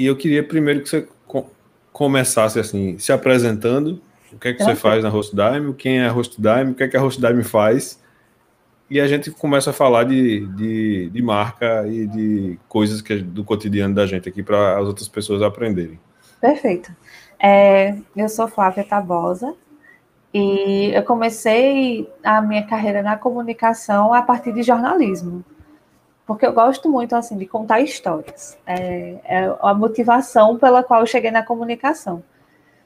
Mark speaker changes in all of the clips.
Speaker 1: E eu queria primeiro que você começasse assim, se apresentando, o que é que você faz na Hostdime, quem é a Hostdime, o que é que a Hostdime faz, e a gente começa a falar de marca e de coisas do cotidiano da gente aqui para as outras pessoas aprenderem.
Speaker 2: Perfeito. Eu sou Flávia Tabosa e eu comecei a minha carreira na comunicação a partir de jornalismo, porque eu gosto muito assim de contar histórias. É a motivação pela qual eu cheguei na comunicação.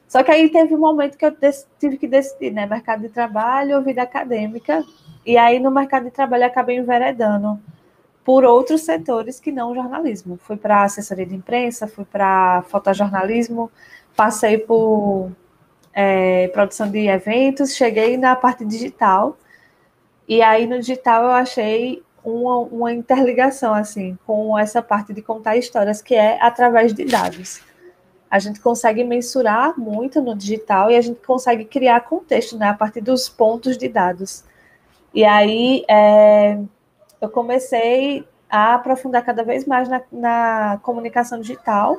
Speaker 2: Só que aí teve um momento que eu tive que decidir, né? Mercado de trabalho ou vida acadêmica. E aí no mercado de trabalho eu acabei enveredando por outros setores que não o jornalismo. Fui para assessoria de imprensa, fui para fotojornalismo, passei por produção de eventos, cheguei na parte digital. E aí no digital eu achei uma interligação assim com essa parte de contar histórias que é através de dados. A gente consegue mensurar muito no digital e a gente consegue criar contexto, né, a partir dos pontos de dados. E aí eu comecei a aprofundar cada vez mais na comunicação digital,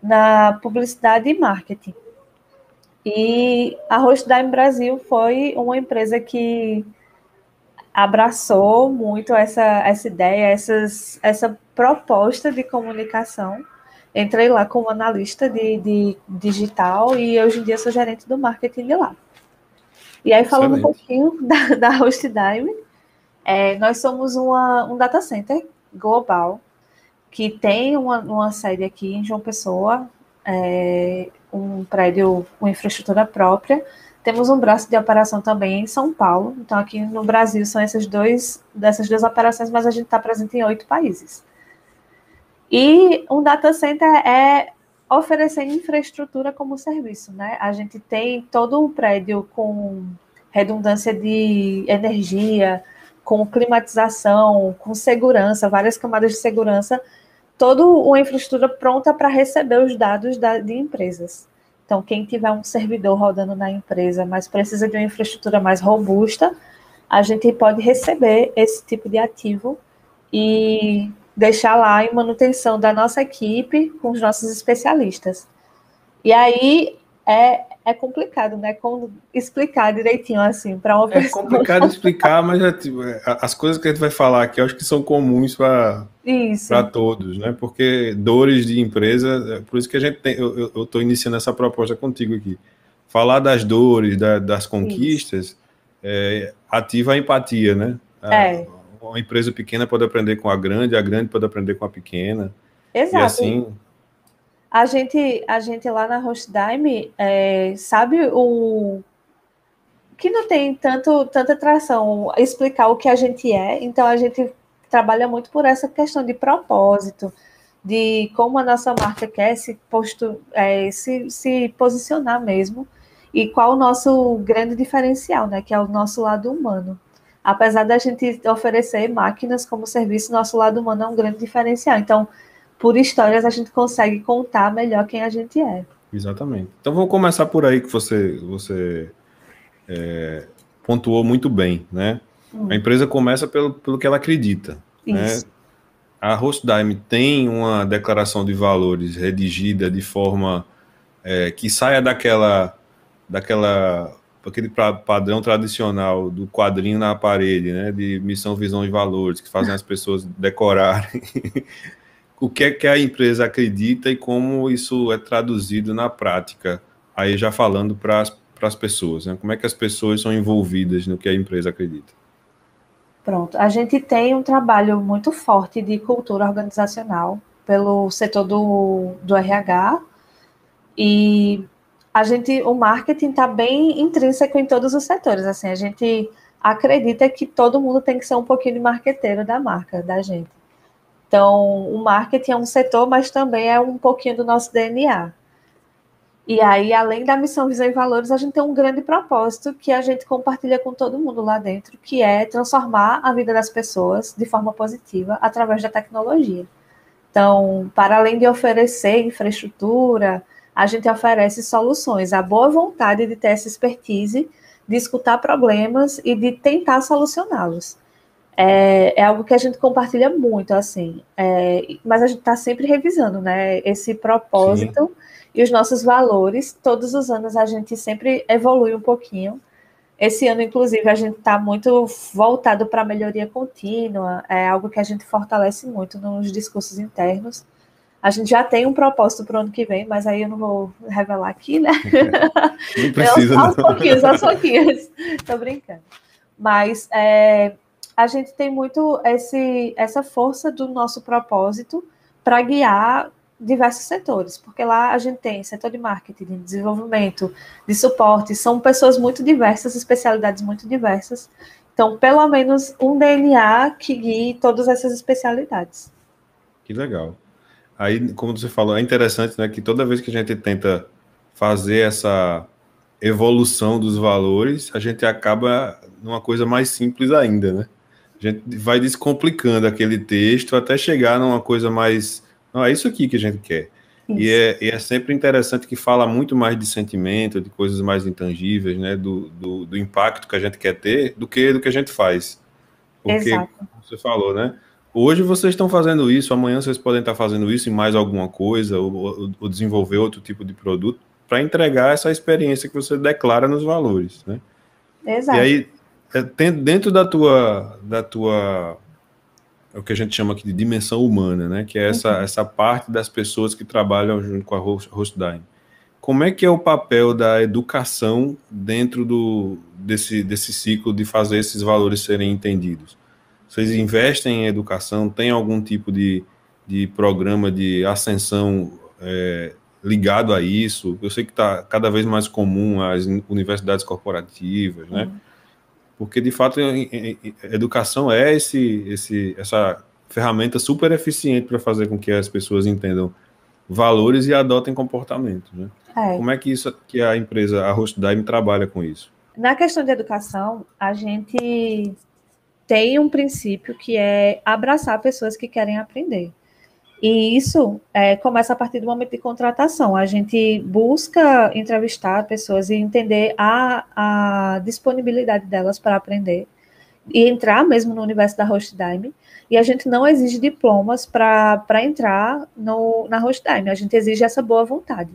Speaker 2: na publicidade e marketing. E a Hostdime Brasil foi uma empresa que abraçou muito essa ideia, essa proposta de comunicação. Entrei lá como analista de digital e hoje em dia sou gerente do marketing de lá. E aí, falando um
Speaker 1: Excelente.
Speaker 2: pouquinho da Hostdime, nós somos um data center global que tem uma sede aqui em João Pessoa, um prédio com infraestrutura própria. Temos um braço de operação também em São Paulo. Então, aqui no Brasil são dessas duas operações, mas a gente está presente em 8 países. E um data center é oferecer infraestrutura como serviço, né? A gente tem todo um prédio com redundância de energia, com climatização, com segurança, várias camadas de segurança, toda uma infraestrutura pronta para receber os dados de empresas. Então, quem tiver um servidor rodando na empresa, mas precisa de uma infraestrutura mais robusta, a gente pode receber esse tipo de ativo e deixar lá em manutenção da nossa equipe com os nossos especialistas. E aí é complicado, né? Como explicar direitinho assim para uma
Speaker 1: É
Speaker 2: pessoa.
Speaker 1: complicado explicar, mas as coisas que a gente vai falar aqui eu acho que são comuns para
Speaker 2: Isso.
Speaker 1: todos, né? Porque dores de empresa, por isso que a gente tem, eu estou iniciando essa proposta contigo aqui. Falar das dores, das
Speaker 2: Isso.
Speaker 1: conquistas, ativa a empatia, né? Uma empresa pequena pode aprender com a grande pode aprender com a pequena. E
Speaker 2: Exato.
Speaker 1: assim.
Speaker 2: A gente lá na Hostdime sabe o que não tem tanta atração explicar o que a gente é, então a gente trabalha muito por essa questão de propósito, de como a nossa marca quer se posicionar mesmo, e qual o nosso grande diferencial, né, que é o nosso lado humano. Apesar da gente oferecer máquinas como serviço, nosso lado humano é um grande diferencial. Então, por histórias, a gente consegue contar melhor quem a gente é.
Speaker 1: Exatamente. Então vamos começar por aí que você pontuou muito bem, né? A empresa começa pelo que ela acredita, né?
Speaker 2: Isso.
Speaker 1: A Hostdime tem uma declaração de valores redigida de forma que saia aquele padrão tradicional do quadrinho na parede, né? De missão, visão e valores, que fazem as pessoas decorarem o que é que a empresa acredita e como isso é traduzido na prática, aí já falando para as pessoas, né? Como é que as pessoas são envolvidas no que a empresa acredita.
Speaker 2: Pronto. A gente tem um trabalho muito forte de cultura organizacional pelo setor do RH e o marketing está bem intrínseco em todos os setores. Assim, a gente acredita que todo mundo tem que ser um pouquinho de marqueteiro da marca, da gente. Então, o marketing é um setor, mas também é um pouquinho do nosso DNA. E aí, além da missão, visão e valores, a gente tem um grande propósito que a gente compartilha com todo mundo lá dentro, que é transformar a vida das pessoas de forma positiva através da tecnologia. Então, para além de oferecer infraestrutura, a gente oferece soluções, a boa vontade de ter essa expertise, de escutar problemas e de tentar solucioná-los. É algo que a gente compartilha muito, assim, mas a gente está sempre revisando, né, esse
Speaker 1: Sim.
Speaker 2: propósito e os nossos valores. Todos os anos a gente sempre evolui um pouquinho. Esse ano, inclusive, a gente está muito voltado para a melhoria contínua, é algo que a gente fortalece muito nos discursos internos. A gente já tem um propósito para o ano que vem, mas aí eu não vou revelar aqui, né?
Speaker 1: Não precisa, não.
Speaker 2: Aos pouquinhos. Estou brincando. Mas a gente tem muito essa força do nosso propósito para guiar diversos setores, porque lá a gente tem setor de marketing, de desenvolvimento, de suporte, são pessoas muito diversas, especialidades muito diversas. Então, pelo menos um DNA que guie todas essas especialidades.
Speaker 1: Que legal. Aí, como você falou, é interessante, né, que toda vez que a gente tenta fazer essa evolução dos valores, a gente acaba numa coisa mais simples ainda, né? A gente vai descomplicando aquele texto até chegar numa coisa mais. Não, é isso aqui que a gente quer.
Speaker 2: Isso.
Speaker 1: E é sempre interessante que fala muito mais de sentimento, de coisas mais intangíveis, né? Do impacto que a gente quer ter do que a gente faz. Porque,
Speaker 2: Exato.
Speaker 1: como você falou, né? Hoje vocês estão fazendo isso, amanhã vocês podem estar fazendo isso e mais alguma coisa, ou desenvolver outro tipo de produto para entregar essa experiência que você declara nos valores, né? E
Speaker 2: Exato.
Speaker 1: aí, dentro da tua, é o que a gente chama aqui de dimensão humana, né? Que é essa parte das pessoas que trabalham junto com a Hostdime. Como é que é o papel da educação dentro desse ciclo de fazer esses valores serem entendidos? Vocês investem em educação? Tem algum tipo de programa de ascensão ligado a isso? Eu sei que está cada vez mais comum as universidades corporativas, né?
Speaker 2: Sim.
Speaker 1: Porque, de fato, educação é essa ferramenta super eficiente para fazer com que as pessoas entendam valores e adotem comportamentos, né?
Speaker 2: É.
Speaker 1: Como é que a empresa, a Hostdime, trabalha com isso?
Speaker 2: Na questão de educação, a gente tem um princípio que é abraçar pessoas que querem aprender. E isso começa a partir do momento de contratação. A gente busca entrevistar pessoas e entender a disponibilidade delas para aprender e entrar mesmo no universo da Hostdime. E a gente não exige diplomas para entrar na Hostdime, a gente exige essa boa vontade.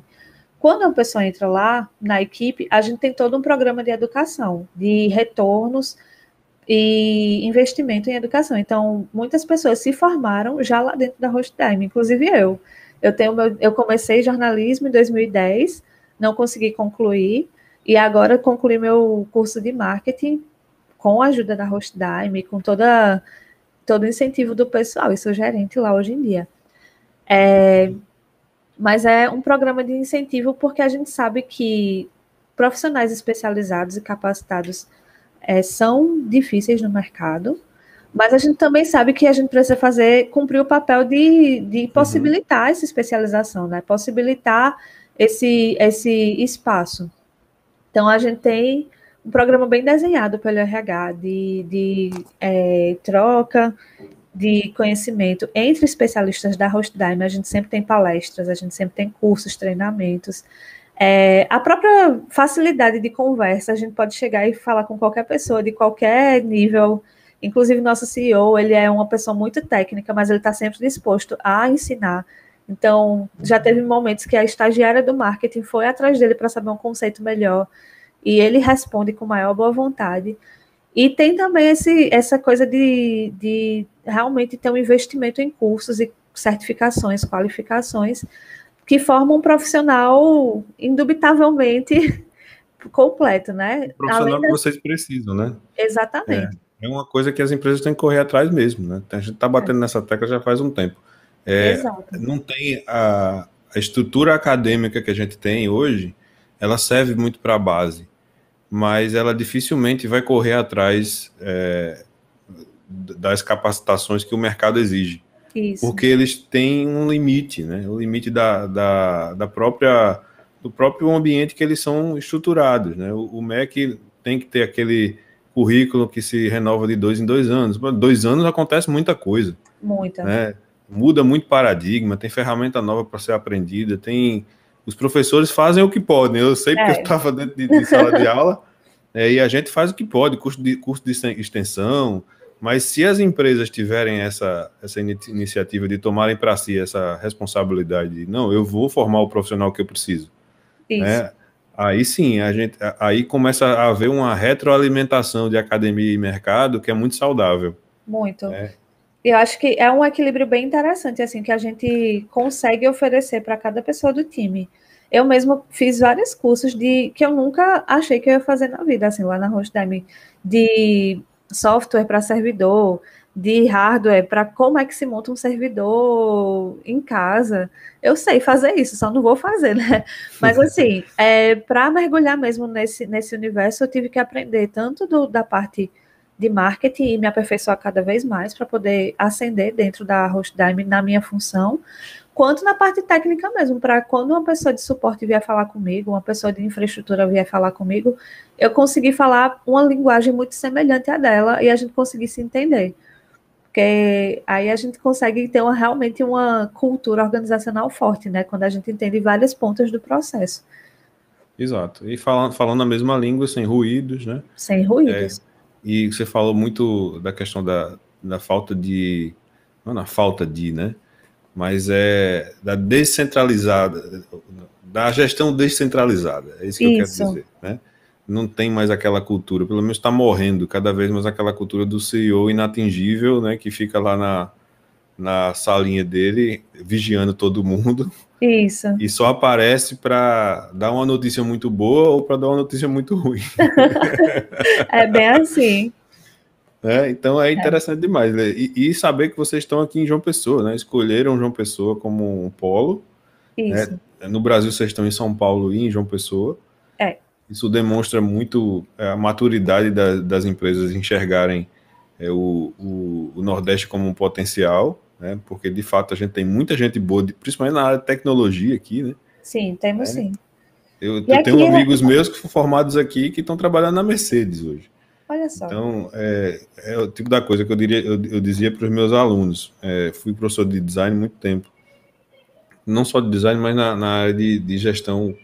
Speaker 2: Quando uma pessoa entra lá na equipe, a gente tem todo um programa de educação, de retornos e investimento em educação. Então, muitas pessoas se formaram já lá dentro da Hostdime, inclusive eu. Eu comecei jornalismo em 2010, não consegui concluir, e agora concluí meu curso de marketing com a ajuda da Hostdime, com todo o incentivo do pessoal, e sou gerente lá hoje em dia. Mas é um programa de incentivo porque a gente sabe que profissionais especializados e capacitados são difíceis no mercado, mas a gente também sabe que a gente precisa cumprir o papel de possibilitar essa especialização, né? Possibilitar esse espaço. Então, a gente tem um programa bem desenhado pelo RH de troca de conhecimento entre especialistas da Hostdime. A gente sempre tem palestras, a gente sempre tem cursos, treinamentos. A própria facilidade de conversa, a gente pode chegar e falar com qualquer pessoa de qualquer nível, inclusive nosso CEO, ele é uma pessoa muito técnica, mas ele está sempre disposto a ensinar. Então, já teve momentos que a estagiária do marketing foi atrás dele para saber um conceito melhor, e ele responde com maior boa vontade. E tem também essa coisa de realmente ter um investimento em cursos e certificações, qualificações, que formam um profissional indubitavelmente completo, né?
Speaker 1: O profissional que vocês precisam, né?
Speaker 2: Exatamente.
Speaker 1: É uma coisa que as empresas têm que correr atrás mesmo, né? A gente está batendo nessa tecla já faz um tempo.
Speaker 2: Exato.
Speaker 1: Não tem a estrutura acadêmica que a gente tem hoje, ela serve muito para a base, mas ela dificilmente vai correr atrás das capacitações que o mercado exige.
Speaker 2: Isso.
Speaker 1: Porque eles têm um limite, né? O limite do próprio ambiente que eles são estruturados, né? O MEC tem que ter aquele currículo que se renova de 2 em 2 anos. 2 anos acontece muita coisa.
Speaker 2: Muita.
Speaker 1: Né? Muda muito paradigma, tem ferramenta nova para ser aprendida, os professores fazem o que podem. Eu sei porque eu estava dentro de sala de aula, e a gente faz o que pode, curso de extensão, Mas se as empresas tiverem essa iniciativa de tomarem para si essa responsabilidade, de, não, eu vou formar o profissional que eu preciso,
Speaker 2: Isso,
Speaker 1: né? Aí sim, aí começa a haver uma retroalimentação de academia e mercado que é muito saudável,
Speaker 2: muito.
Speaker 1: né?
Speaker 2: E eu acho que é um equilíbrio bem interessante, assim, que a gente consegue oferecer para cada pessoa do time. Eu mesmo fiz vários cursos de que eu nunca achei que eu ia fazer na vida, assim, lá na Hostdime, de software para servidor, de hardware para como é que se monta um servidor em casa. Eu sei fazer isso, só não vou fazer, né? Mas assim, para mergulhar mesmo nesse universo, eu tive que aprender tanto da parte de marketing e me aperfeiçoar cada vez mais para poder ascender dentro da Hostdime na minha função, quanto na parte técnica mesmo, para quando uma pessoa de suporte vier falar comigo, uma pessoa de infraestrutura vier falar comigo, eu conseguir falar uma linguagem muito semelhante à dela e a gente conseguir se entender. Porque aí a gente consegue ter realmente uma cultura organizacional forte, né? Quando a gente entende várias pontas do processo.
Speaker 1: Exato. E falando a mesma língua, sem ruídos, né?
Speaker 2: Sem ruídos.
Speaker 1: E você falou muito da questão da falta de. Não na falta de, né? Mas da descentralizada, da gestão descentralizada. É isso que eu quero
Speaker 2: Isso,
Speaker 1: dizer, né? Não tem mais aquela cultura, pelo menos está morrendo cada vez mais aquela cultura do CEO inatingível, né? Que fica lá na salinha dele, vigiando todo mundo,
Speaker 2: isso.
Speaker 1: e só aparece para dar uma notícia muito boa ou para dar uma notícia muito ruim.
Speaker 2: É bem assim.
Speaker 1: Então é
Speaker 2: É.
Speaker 1: interessante demais, né? E saber que vocês estão aqui em João Pessoa, né? Escolheram João Pessoa como um polo, né?
Speaker 2: Isso.
Speaker 1: No Brasil vocês estão em São Paulo e em João Pessoa.
Speaker 2: É.
Speaker 1: Isso demonstra muito a maturidade das empresas enxergarem o Nordeste como um potencial, né? Porque de fato a gente tem muita gente boa, principalmente na área de tecnologia aqui, né?
Speaker 2: Sim, temos sim.
Speaker 1: Eu
Speaker 2: E
Speaker 1: tenho
Speaker 2: aqui,
Speaker 1: amigos meus que foram formados aqui que estão trabalhando na Mercedes hoje.
Speaker 2: olha só.
Speaker 1: Então, é o tipo da coisa que eu dizia para os meus alunos. Fui professor de design há muito tempo. Não só de design, mas na área de gestão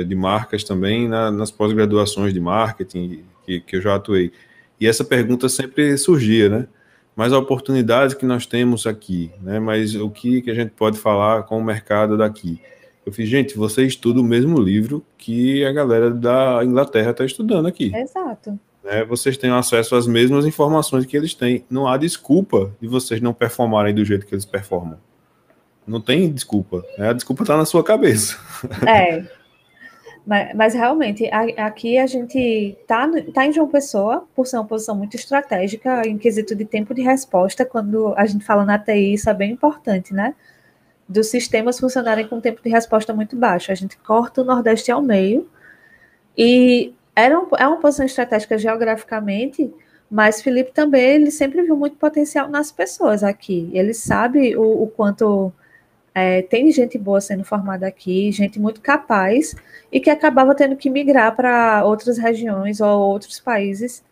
Speaker 1: de marcas também, nas pós-graduações de marketing que eu já atuei. E essa pergunta sempre surgia, né? Mas a oportunidade que nós temos aqui, né? Mas o que a gente pode falar com o mercado daqui? Eu fiz, gente, você estuda o mesmo livro que a galera da Inglaterra está estudando aqui,
Speaker 2: Exato.
Speaker 1: né? Vocês têm acesso às mesmas informações que eles têm. Não há desculpa de vocês não performarem do jeito que eles performam. Não tem desculpa, né? A desculpa está na sua cabeça.
Speaker 2: É. Mas realmente, aqui a gente tá em João Pessoa, por ser uma posição muito estratégica, em quesito de tempo de resposta, quando a gente fala na TI, isso é bem importante, né? Dos sistemas funcionarem com tempo de resposta muito baixo. A gente corta o Nordeste ao meio, e é uma posição estratégica geograficamente, mas Felipe também, ele sempre viu muito potencial nas pessoas aqui. Ele sabe o quanto tem gente boa sendo formada aqui, gente muito capaz, e que acabava tendo que migrar para outras regiões ou outros países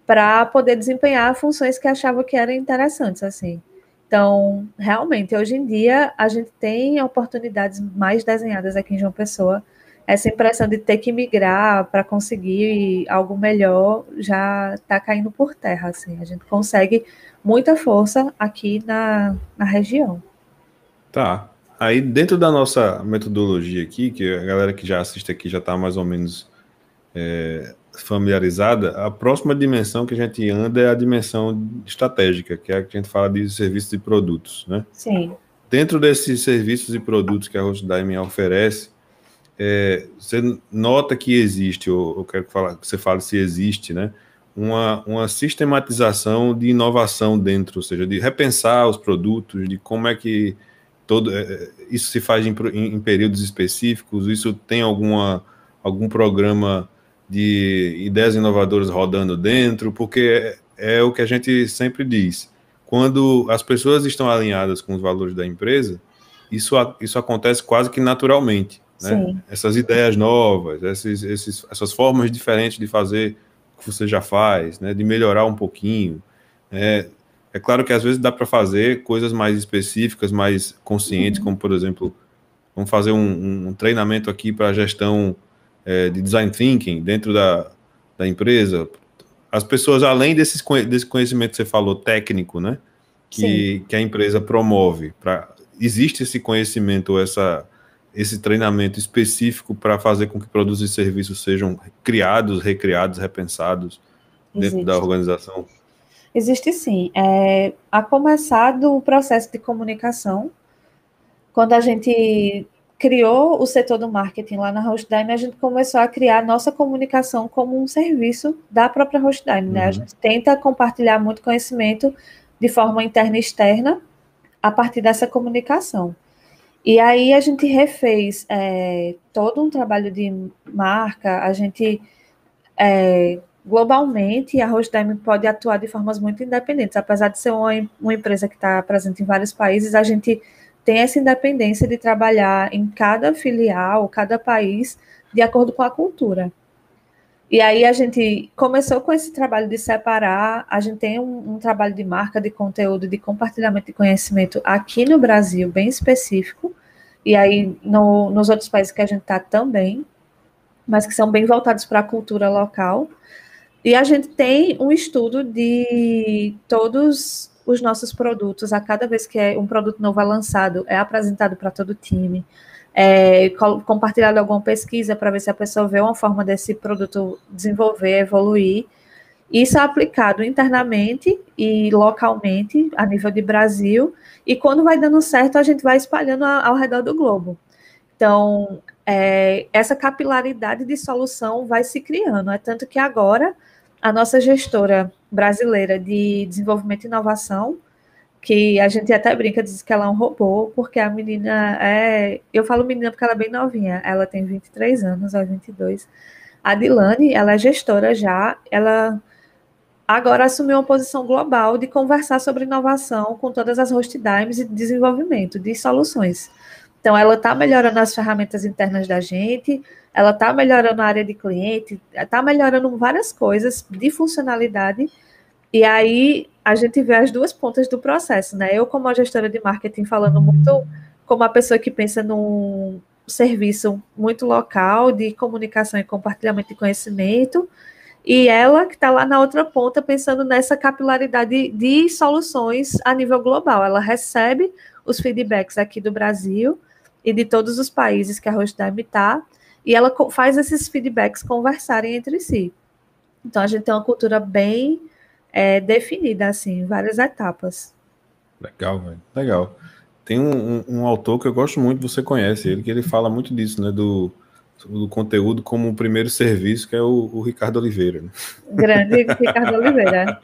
Speaker 2: para poder desempenhar funções que achava que eram interessantes, assim. Então, realmente, hoje em dia, a gente tem oportunidades mais desenhadas aqui em João Pessoa. Essa impressão de ter que migrar para conseguir algo melhor já está caindo por terra, assim. A gente consegue muita força aqui na região.
Speaker 1: Tá. Aí, dentro da nossa metodologia aqui, que a galera que já assiste aqui já está mais ou menos familiarizada, a próxima dimensão que a gente anda é a dimensão estratégica, que é a que a gente fala de serviços e produtos, né?
Speaker 2: Sim,
Speaker 1: Dentro desses serviços e produtos que a Hostdime oferece, você nota que existe, ou eu quero que você fale se existe, né? Uma sistematização de inovação dentro, ou seja, de repensar os produtos, de como é que isso se faz em períodos específicos, isso tem algum programa de ideias inovadoras rodando dentro, porque é o que a gente sempre diz. Quando as pessoas estão alinhadas com os valores da empresa, isso acontece quase que naturalmente, né?
Speaker 2: sim.
Speaker 1: Essas ideias novas, essas formas diferentes de fazer o que você já faz, né? De melhorar um pouquinho. É claro que às vezes dá para fazer coisas mais específicas, mais conscientes, como por exemplo, vamos fazer um treinamento aqui para gestão de design thinking dentro da empresa. as pessoas, além desse conhecimento que você falou, técnico, né? Que a empresa promove. Existe esse conhecimento, esse treinamento específico para fazer com que produtos e serviços sejam criados, recriados, repensados dentro da organização?
Speaker 2: Existe sim. A começar do processo de comunicação, quando a gente criou o setor do marketing lá na Hostdime, a gente começou a criar a nossa comunicação como um serviço da própria Hostdime, né? A gente tenta compartilhar muito conhecimento de forma interna e externa a partir dessa comunicação. E aí a gente refez todo um trabalho de marca, a gente globalmente a Hostdime pode atuar de formas muito independentes, apesar de ser uma empresa que está presente em vários países, a gente tem essa independência de trabalhar em cada filial, cada país, de acordo com a cultura. E aí a gente começou com esse trabalho de separar, a gente tem um trabalho de marca, de conteúdo, de compartilhamento de conhecimento aqui no Brasil, bem específico, e aí nos outros países que a gente está também, mas que são bem voltados para a cultura local. E a gente tem um estudo de todos os nossos produtos, a cada vez que um produto novo é lançado, é apresentado para todo o time, compartilhado alguma pesquisa para ver se a pessoa vê uma forma desse produto desenvolver, evoluir. Isso é aplicado internamente e localmente, a nível de Brasil, e quando vai dando certo, a gente vai espalhando ao redor do globo. Então, essa capilaridade de solução vai se criando. É tanto que agora a nossa gestora brasileira de desenvolvimento e inovação, que a gente até brinca, diz que ela é um robô, porque a menina eu falo menina porque ela é bem novinha, ela tem 23 anos, ou 22. A Dilane, ela é gestora já, ela agora assumiu uma posição global de conversar sobre inovação com todas as Hostdimes e desenvolvimento de soluções. Então, ela está melhorando as ferramentas internas da gente, ela está melhorando a área de cliente, está melhorando várias coisas de funcionalidade, e aí a gente vê as duas pontas do processo, né? Eu, como a gestora de marketing, falando muito como a pessoa que pensa num serviço muito local de comunicação e compartilhamento de conhecimento, e ela que está lá na outra ponta pensando nessa capilaridade de soluções a nível global. Ela recebe os feedbacks aqui do Brasil e de todos os países que a Hostdime está, e ela faz esses feedbacks conversarem entre si. Então, a gente tem uma cultura bem definida, assim, várias etapas.
Speaker 1: Legal, velho. Legal. Tem um autor que eu gosto muito, você conhece ele, que ele fala muito disso, né, do conteúdo como o primeiro serviço, que é o Ricardo Oliveira. Né?
Speaker 2: Grande Ricardo Oliveira.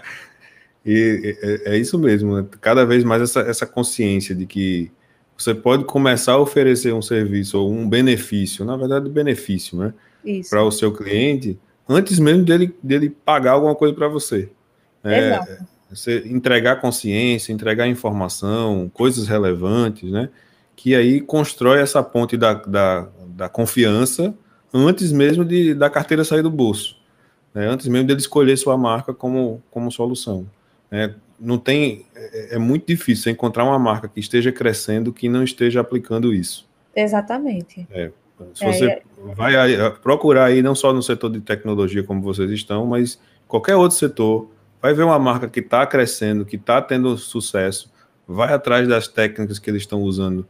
Speaker 1: E é isso mesmo, né? Cada vez mais essa consciência de que você pode começar a oferecer um serviço ou um benefício, na verdade, benefício, né? Para o seu cliente, antes mesmo dele pagar alguma coisa para você.
Speaker 2: Exato.
Speaker 1: Você entregar consciência, entregar informação, coisas relevantes, né? Que aí constrói essa ponte da confiança antes mesmo da carteira sair do bolso, né? Antes mesmo dele escolher sua marca como solução. Não tem, é muito difícil você encontrar uma marca que esteja crescendo que não esteja aplicando isso.
Speaker 2: Exatamente.
Speaker 1: Se você vai procurar aí, não só no setor de tecnologia como vocês estão, mas qualquer outro setor, vai ver uma marca que está crescendo, que está tendo sucesso, vai atrás das técnicas que eles estão usando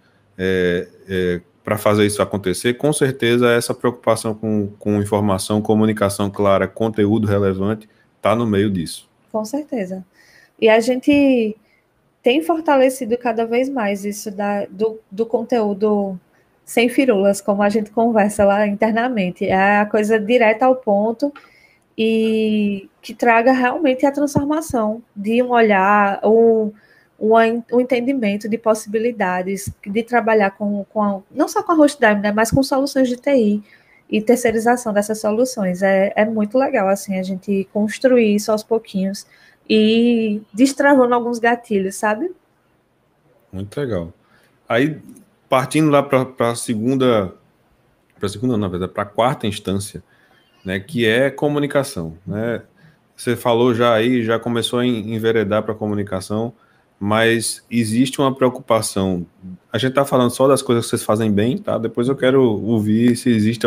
Speaker 1: para fazer isso acontecer. Com certeza, essa preocupação com informação, comunicação clara, conteúdo relevante, está no meio disso.
Speaker 2: Com certeza. E a gente tem fortalecido cada vez mais isso do conteúdo sem firulas, como a gente conversa lá internamente. É a coisa direta ao ponto e que traga realmente a transformação de um olhar, um entendimento de possibilidades, de trabalhar não só com a Hostdime, né, mas com soluções de TI e terceirização dessas soluções. É muito legal, assim, a gente construir isso aos pouquinhos e destravando alguns gatilhos, sabe?
Speaker 1: Muito legal. Aí, partindo lá para a segunda, na verdade, para a quarta instância, né, que é comunicação, né? Você falou já aí, já começou a enveredar para a comunicação, mas existe uma preocupação. A gente está falando só das coisas que vocês fazem bem, tá? Depois eu quero ouvir se existe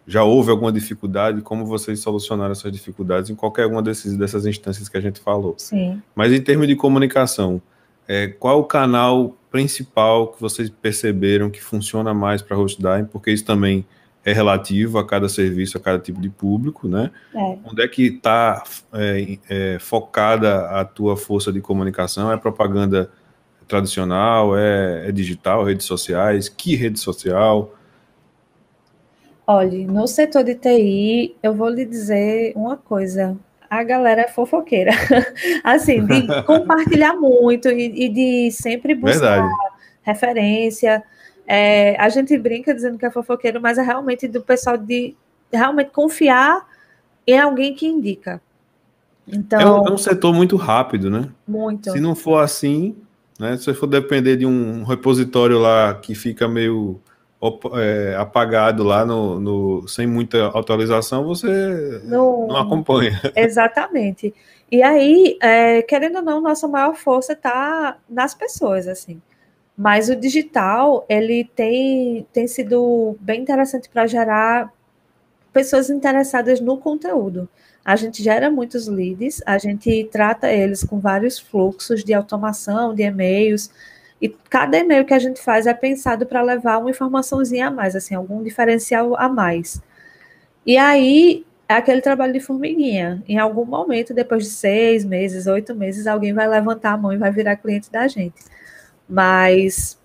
Speaker 1: já houve alguma dificuldade, como vocês solucionaram essas dificuldades em qualquer uma dessas instâncias que a gente falou.
Speaker 2: Sim.
Speaker 1: Mas em termos de comunicação, qual o canal principal que vocês perceberam que funciona mais para a Hostdime? Porque isso também é relativo a cada serviço, a cada tipo de público, né? Onde é que está focada a tua força de comunicação? É propaganda tradicional? É digital, redes sociais? Que rede social?
Speaker 2: Olha, no setor de TI, eu vou lhe dizer uma coisa. A galera é fofoqueira. Assim, de compartilhar muito e de sempre buscar
Speaker 1: Verdade.
Speaker 2: referência. A gente brinca dizendo que é fofoqueiro, mas é realmente do pessoal de realmente confiar em alguém que indica. Então,
Speaker 1: É um setor muito rápido, né?
Speaker 2: muito.
Speaker 1: Se não for assim, né? Se você for depender de um repositório lá que fica meio apagado lá sem muita atualização, você não acompanha.
Speaker 2: Exatamente. E aí, querendo ou não, nossa maior força está nas pessoas, assim. Mas o digital, ele tem sido bem interessante para gerar pessoas interessadas no conteúdo. A gente gera muitos leads, a gente trata eles com vários fluxos de automação, de e-mails, e cada e-mail que a gente faz é pensado para levar uma informaçãozinha a mais, assim, algum diferencial a mais. E aí, é aquele trabalho de formiguinha. Em algum momento, depois de 6 meses, 8 meses, alguém vai levantar a mão e vai virar cliente da gente. Mas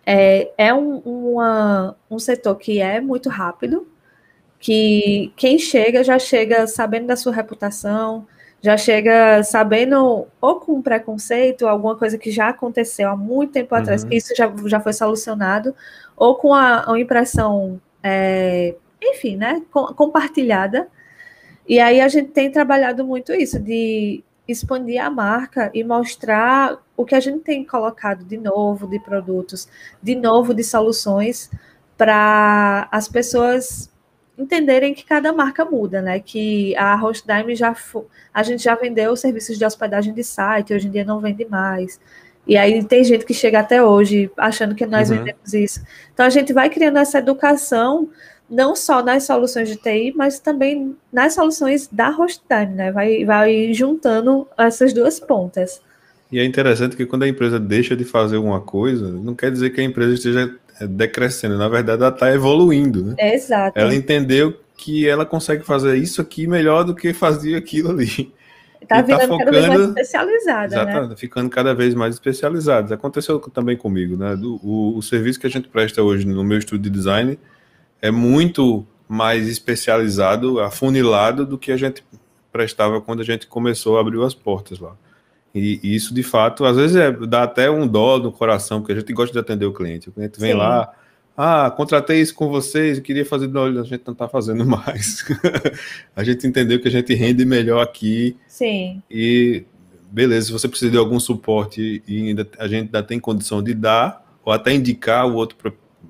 Speaker 2: é um setor que é muito rápido, que quem chega já chega sabendo da sua reputação, já chega sabendo ou com preconceito, alguma coisa que já aconteceu há muito tempo atrás, que isso já foi solucionado, ou com a impressão, enfim, né, compartilhada. E aí a gente tem trabalhado muito isso, de expandir a marca e mostrar o que a gente tem colocado de novo, de produtos, de novo, de soluções, para as pessoas entenderem que cada marca muda, né? Que a Hostdime a gente já vendeu serviços de hospedagem de site, hoje em dia não vende mais. E aí tem gente que chega até hoje achando que nós vendemos isso. Então a gente vai criando essa educação não só nas soluções de TI, mas também nas soluções da Hostdime, né? Vai juntando essas duas pontas.
Speaker 1: E é interessante que quando a empresa deixa de fazer uma coisa, não quer dizer que a empresa esteja decrescendo, na verdade ela está evoluindo, né?
Speaker 2: Exato.
Speaker 1: Ela entendeu que ela consegue fazer isso aqui melhor do que fazia aquilo ali.
Speaker 2: Está virando cada vez mais especializada,
Speaker 1: exatamente, né? Ficando cada vez mais especializada. Aconteceu também comigo, né? O serviço que a gente presta hoje no meu estúdio de design é muito mais especializado, afunilado do que a gente prestava quando a gente começou a abrir as portas lá. E isso, de fato, às vezes dá até um dó no coração, porque a gente gosta de atender o cliente. O cliente vem lá, contratei isso com vocês, eu queria fazer, a gente não está fazendo mais. A gente entendeu que a gente rende melhor aqui.
Speaker 2: Sim.
Speaker 1: E beleza, se você precisa de algum suporte e a gente ainda tem condição de dar, ou até indicar o outro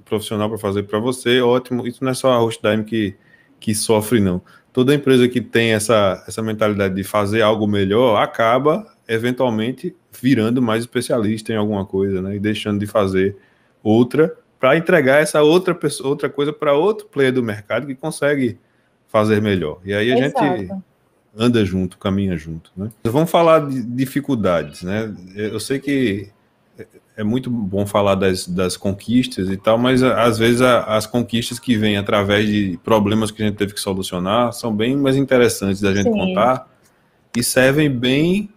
Speaker 1: profissional para fazer para você, ótimo. Isso não é só a Hostdime que sofre, não. Toda empresa que tem essa mentalidade de fazer algo melhor acaba eventualmente virando mais especialista em alguma coisa, né? E deixando de fazer outra para entregar essa outra coisa para outro player do mercado que consegue fazer melhor. E aí a gente anda junto, caminha junto, né? Vamos falar de dificuldades, né? Eu sei que é muito bom falar das conquistas e tal, mas às vezes as conquistas que vêm através de problemas que a gente teve que solucionar são bem mais interessantes da gente contar e servem bem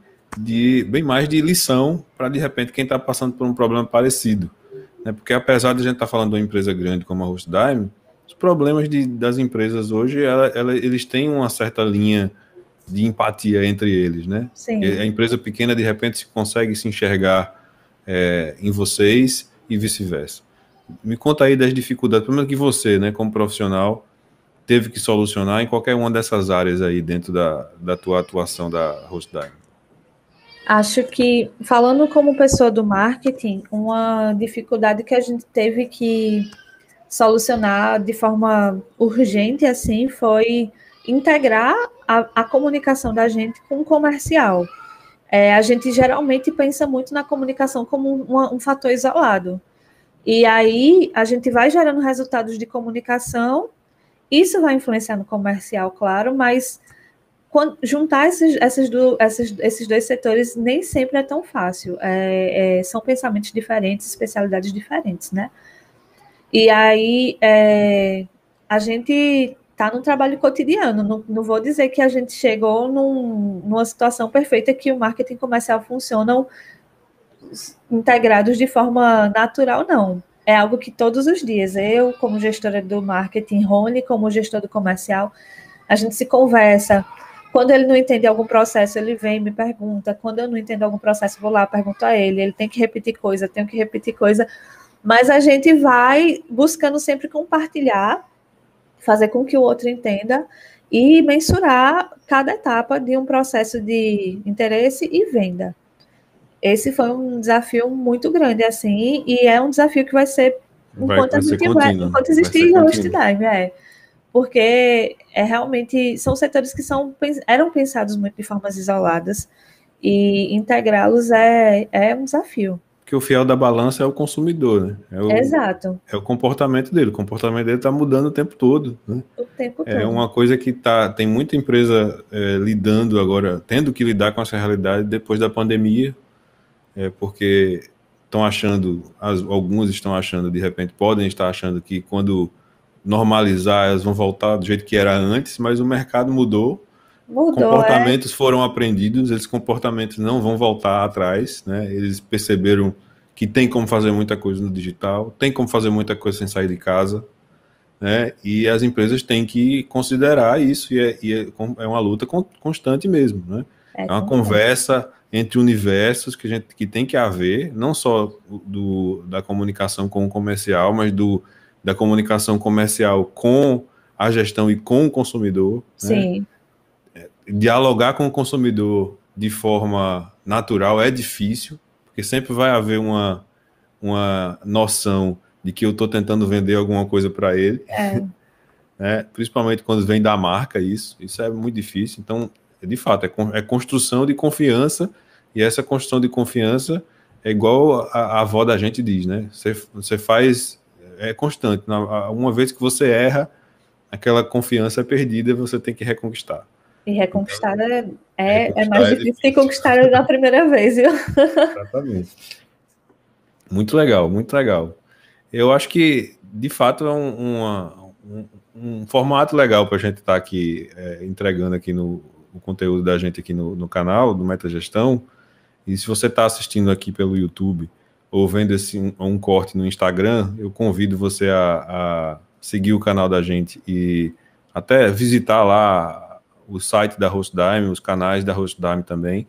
Speaker 1: mais de lição para, de repente, quem está passando por um problema parecido. Né? Porque apesar de a gente estar falando de uma empresa grande como a Hostdime, os problemas das empresas hoje, eles têm uma certa linha de empatia entre eles. Né? A empresa pequena, de repente, consegue se enxergar em vocês e vice-versa. Me conta aí das dificuldades, pelo menos que você, né, como profissional, teve que solucionar em qualquer uma dessas áreas aí dentro da tua atuação da Hostdime.
Speaker 2: Acho que, falando como pessoa do marketing, uma dificuldade que a gente teve que solucionar de forma urgente, assim, foi integrar a comunicação da gente com o comercial. A gente geralmente pensa muito na comunicação como um fator isolado. E aí, a gente vai gerando resultados de comunicação Isso vai influenciar no comercial, claro, mas juntar esses dois setores nem sempre é tão fácil. São pensamentos diferentes, especialidades diferentes, né? E aí a gente está no trabalho cotidiano. Não vou dizer que a gente chegou numa situação perfeita que o marketing comercial funcionam integrados de forma natural, não. É algo que todos os dias, eu, como gestora do marketing, Rony, como gestor do comercial, a gente se conversa. Quando ele não entende algum processo, ele vem e me pergunta. Quando eu não entendo algum processo, vou lá, pergunto a ele. Ele tem que repetir coisa, tenho que repetir coisa. Mas a gente vai buscando sempre compartilhar, fazer com que o outro entenda e mensurar cada etapa de um processo de interesse e venda. Esse foi um desafio muito grande, assim, e é um desafio que vai ser enquanto existir HostDime, porque realmente são setores que eram pensados muito de formas isoladas, e integrá-los é um desafio.
Speaker 1: Porque o fiel da balança é o consumidor, né?
Speaker 2: Exato.
Speaker 1: É o comportamento dele. O comportamento dele está mudando o tempo todo, né?
Speaker 2: O tempo todo.
Speaker 1: É uma coisa que tem muita empresa lidando agora, tendo que lidar com essa realidade depois da pandemia, porque estão achando, alguns estão achando, de repente, podem estar achando que quando normalizar, elas vão voltar do jeito que era antes, mas o mercado mudou. Comportamentos foram aprendidos, esses comportamentos não vão voltar atrás, né? Eles perceberam que tem como fazer muita coisa no digital, tem como fazer muita coisa sem sair de casa, né? E as empresas têm que considerar isso, e é uma luta constante mesmo, né? É uma conversa entre universos que tem que haver, não só da comunicação com o comercial, mas da comunicação comercial com a gestão e com o consumidor.
Speaker 2: Sim.
Speaker 1: Né? Dialogar com o consumidor de forma natural é difícil, porque sempre vai haver uma noção de que eu estou tentando vender alguma coisa para ele, né? Principalmente quando vem da marca, isso é muito difícil. Então, de fato, é construção de confiança, e essa construção de confiança é igual a avó da gente diz, né? Você faz, é constante. Uma vez que você erra, aquela confiança é perdida, você tem que reconquistar.
Speaker 2: E reconquistar é mais difícil que conquistar da primeira vez, viu?
Speaker 1: Exatamente. Muito legal, muito legal. Eu acho que, de fato, é um formato legal para a gente estar aqui entregando aqui o conteúdo da gente aqui no canal do Metagestão. E se você está assistindo aqui pelo YouTube ou vendo um corte no Instagram, eu convido você a seguir o canal da gente e até visitar lá o site da HostDime, os canais da HostDime também.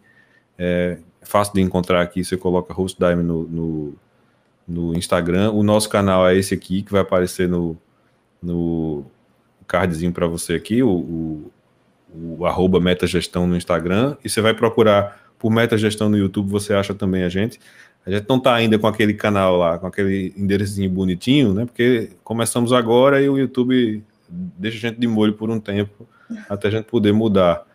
Speaker 1: É fácil de encontrar aqui, você coloca HostDime no Instagram. O nosso canal é esse aqui, que vai aparecer no cardzinho para você aqui, o @metagestão no Instagram, e você vai procurar por Metagestão no YouTube, você acha também a gente. A gente não está ainda com aquele canal lá, com aquele endereçozinho bonitinho, né? Porque começamos agora e o YouTube deixa a gente de molho por um tempo, até a gente poder mudar.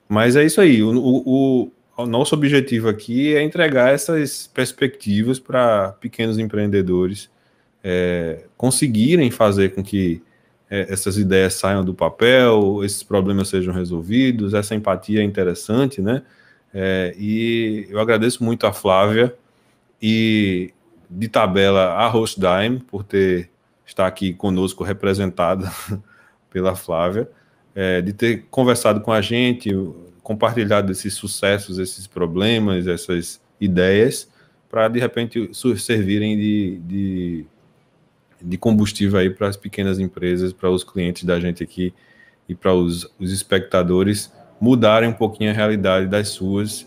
Speaker 1: Mas é isso aí, o nosso objetivo aqui é entregar essas perspectivas para pequenos empreendedores conseguirem fazer com que essas ideias saiam do papel, esses problemas sejam resolvidos, essa empatia é interessante, né? E eu agradeço muito a Flávia e, de tabela, a HostDime por estar aqui conosco representada pela Flávia, de ter conversado com a gente, compartilhado esses sucessos, esses problemas, essas ideias, para, de repente, servirem de combustível aí para as pequenas empresas, para os clientes da gente aqui e para os espectadores mudarem um pouquinho a realidade das suas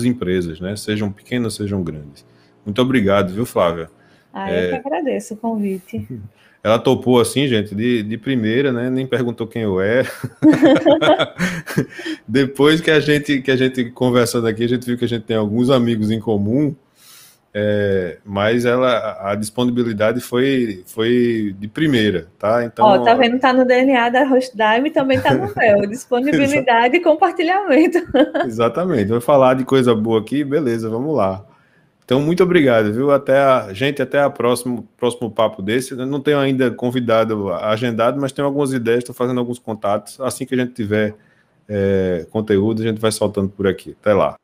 Speaker 1: empresas, né? Sejam pequenas, sejam grandes. Muito obrigado, viu, Flávia?
Speaker 2: Eu que agradeço o convite.
Speaker 1: Ela topou assim, gente, de primeira, né? Nem perguntou quem eu era. Depois que a gente conversando aqui, a gente viu que a gente tem alguns amigos em comum, mas a disponibilidade foi de primeira, tá? Então,
Speaker 2: tá vendo? Tá no DNA da HostDime, também tá no meu. Disponibilidade e compartilhamento.
Speaker 1: Exatamente. Vai falar de coisa boa aqui, beleza, vamos lá. Então, muito obrigado, viu? Até a próximo papo desse. Eu não tenho ainda convidado agendado, mas tenho algumas ideias, estou fazendo alguns contatos. Assim que a gente tiver conteúdo, a gente vai soltando por aqui. Até lá.